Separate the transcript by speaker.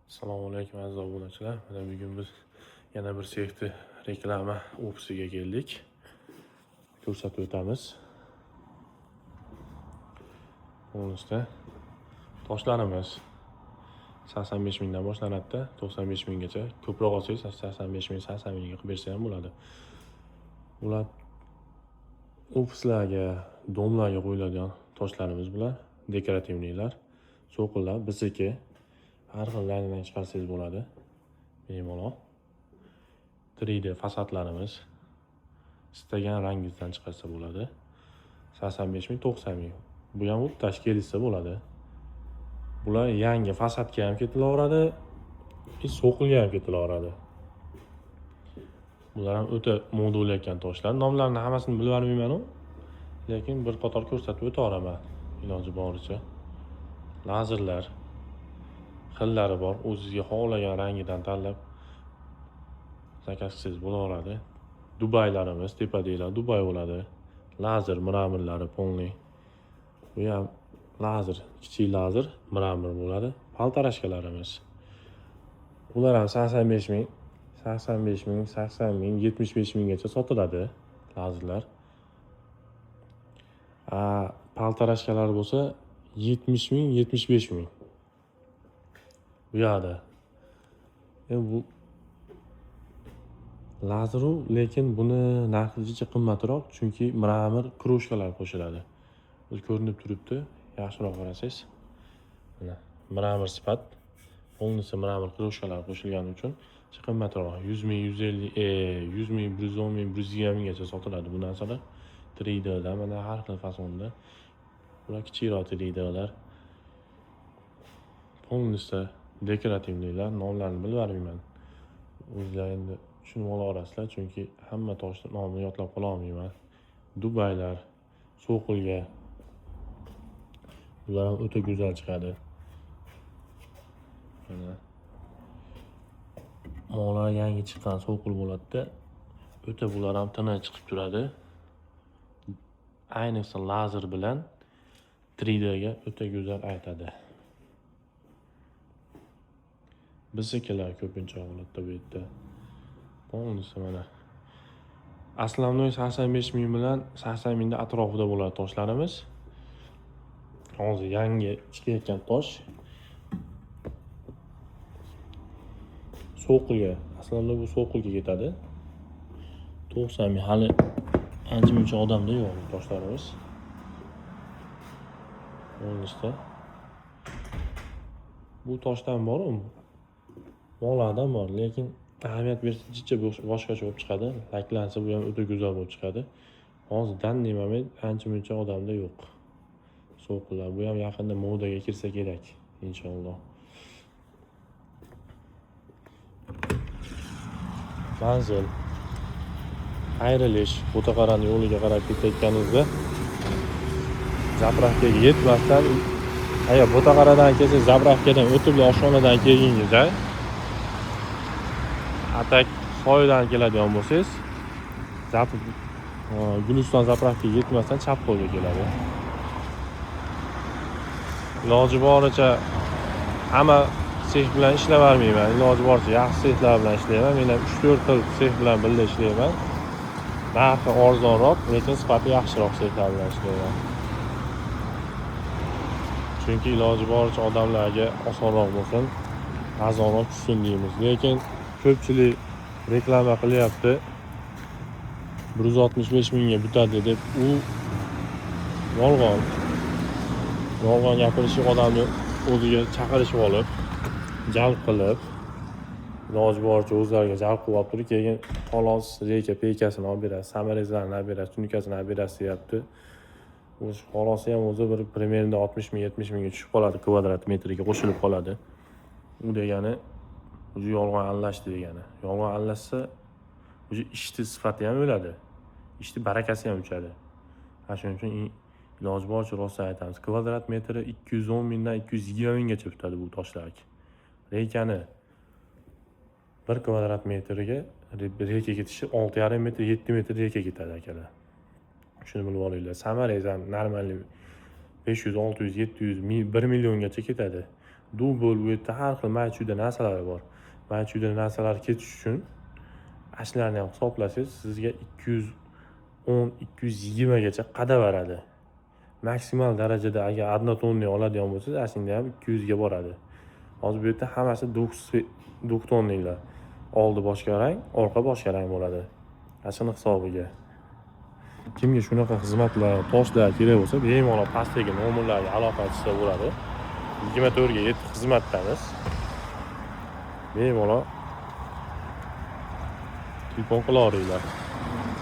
Speaker 1: Assalomu alaykum aziz obunachilar. Mana bugun biz yana bir sexni reklama ofisiga keldik. Ko'rsatib o'tamiz. Buningda toshlarimiz 85 mingdan boshlanadi, 95 minggacha. Ko'proq olsangiz 85 ming, 80 mingga qilib bersa ham bo'ladi. Ular ofislarga, domlarga qo'yiladigan toshlarimiz bular, dekorativliklar, so'qillar bizniki. Har xil rangdan chiqarsangiz bo'ladi. Bemalol. 3D fasadlarimiz istagan rangingizdan chiqarsa bo'ladi. 85 ming, 90 ming. Bu ham o'tdash kelsa bo'ladi. Bular yangi fasadga ham ketilaveradi, so'qilga ham ketilaveradi. Bular ham o'ta moda bo'layotgan toshlar. Nomlarini hammasini bilib olmayman-ku, lekin bir qator ko'rsatib o'taveraman iloji boricha. Lazerlar xillari bor, o'zingizga xohlagan rangidan tanlab zakaz qilsangiz bo'laveradi. Dubaylarimiz, tepadaglar Dubay bo'ladi. Lazer mramorlari polniy. Bu ham lazer, kichik lazer mramor bo'ladi. Paltarashkalarimiz. Bular ham 85 ming, 85 ming, 80 ming, 75 minggacha sotiladi lazerlar. Paltarashkalar bo'lsa 70 ming, 75 ming. Bu yoqda. Bu lazeru, lekin buni narxi qimmatroq, chunki mramor kroshkalar qo'shiladi. O'zi ko'rinib turibdi. Yaxshiroq qarasangiz. Mana mramor sifat, polnisi mramor kroshkalar qo'shilgani uchun qimmatroq. 100 ming, 150, 100 ming, 110 ming, 120 minggacha sotiladi bu narsalar. 3D da mana har xil fasonda. Bular kichikroq 3D lar. Polnisi dekorativliklar, nomlarini bilib olmayman. O'zlar endi tushunib olasizlar, chunki hamma toshning nomini yodlab qola olmayman. Dubaylar, so'qilga. Bular ham o'ta go'zal chiqadi. Mana molar yangi chiqqan so'qil bo'ladi-da. O'ta bular ham tiniq chiqib turadi. Ayniqsa lazer bilan 3D ga o'ta go'zal aytadi. Biznikilar ko'pincha holatda bu yerda. Polnisi mana. Aslamnoy 85 ming bilan 80 mingda atrofida bo'ladi toshlarimiz. Hozir yangi chiqayotgan tosh. So'qilga, aslida bu so'qilga ketadi. 90 ming hali ancha-muncha odamda yo'q toshlarimiz. Polnisda. Bu toshdan bor-ku. Molardan bor, lekin ahamiyat bersa boshqacha bo'lib chiqadi. Laklansa bu ham o'ta go'zal bo'lib chiqadi. Hozir dandiy moment ancha-muncha odamda yo'q. So'qillar bu ham yaqinda modaga kirsa kerak, inshaalloh. Manzil, ayrilish, Bo'taqarani yo'liga qarab ketayotganingizda zapravkaga yetmasdan, agar Bo'taqaradan kelsa zapravkadan o'tib oshxonadan kelgingizda atak soydan keladigan bo'lsangiz, Guliston zapravkaga yetmasdan chap qo'lga keladi. Iloji boricha hamma sex bilan ishlab olmayman. Iloji boricha yaxshi sexlar bilan ishlayman. Men ham 3-4 xil sex bilan birga ishlayman. Narxi arzonroq, lekin sifati yaxshiroq sexlar bilan ishlayman. Chunki iloji boricha odamlarga osonroq bo'lsin, arzonroq tushsin deymiz. Lekin ko'pchilik reklama qilyapti. 165 mingga bitadi deb, u yolg'on. Yolg'on gapirishib odamni o'ziga chaqirishib olib, jalb qilib, iloji boricha o'zlariga jalb qilib olib turib, keyin xolos reka peykasini olib berasiz, samarezlarni olib berasiz, tunikasini olib berasiz deyapti. O'sha xolosi ham o'zi bir primerda 60 ming, 70 mingga tushib qoladi, kvadrat metriga qo'shilib qoladi. U degani o'zi yolg'on aralashdi degani. Yolg'on aralashsa, o'zi ishni sifati ham o'ladi. Ishni barakasi ham o'chadi. Shuning uchun iloji boricha rosa aytamiz. Kvadrat metri 210 mingdan 220 minggacha bitadi bu toshlar. Rekani 1 kvadrat metriga reka ketishi 6,5 metr, 7 metr reka ketadi akalar. Shuni bilib olinglar. Samarez ham normalniy 500, 600, 700, 1 milliongacha ketadi. dubl, bu yerda har xil maychuda narsalar bor. Maychuda narsalar ketish uchun ashlarni ham hisoblasangiz sizga 210-220 gacha qadaveradi. Maksimal darajada agar 1 tonni oladigan bo'lsangiz, ashunda ham 200 ga boradi. Hozir bu yerda hammasi 2 tonnilar. Oldi boshqa rang, orqa boshqa rang bo'ladi. Ashuni hisobiga. Kimga shunaqa xizmatlar, toshlar kerak bo'lsa, bemalol pastdagi nomerlarga aloqa qilsa bo'ladi. 24 ga 7 xizmatdamiz. Bemalol telefon qila olinglar.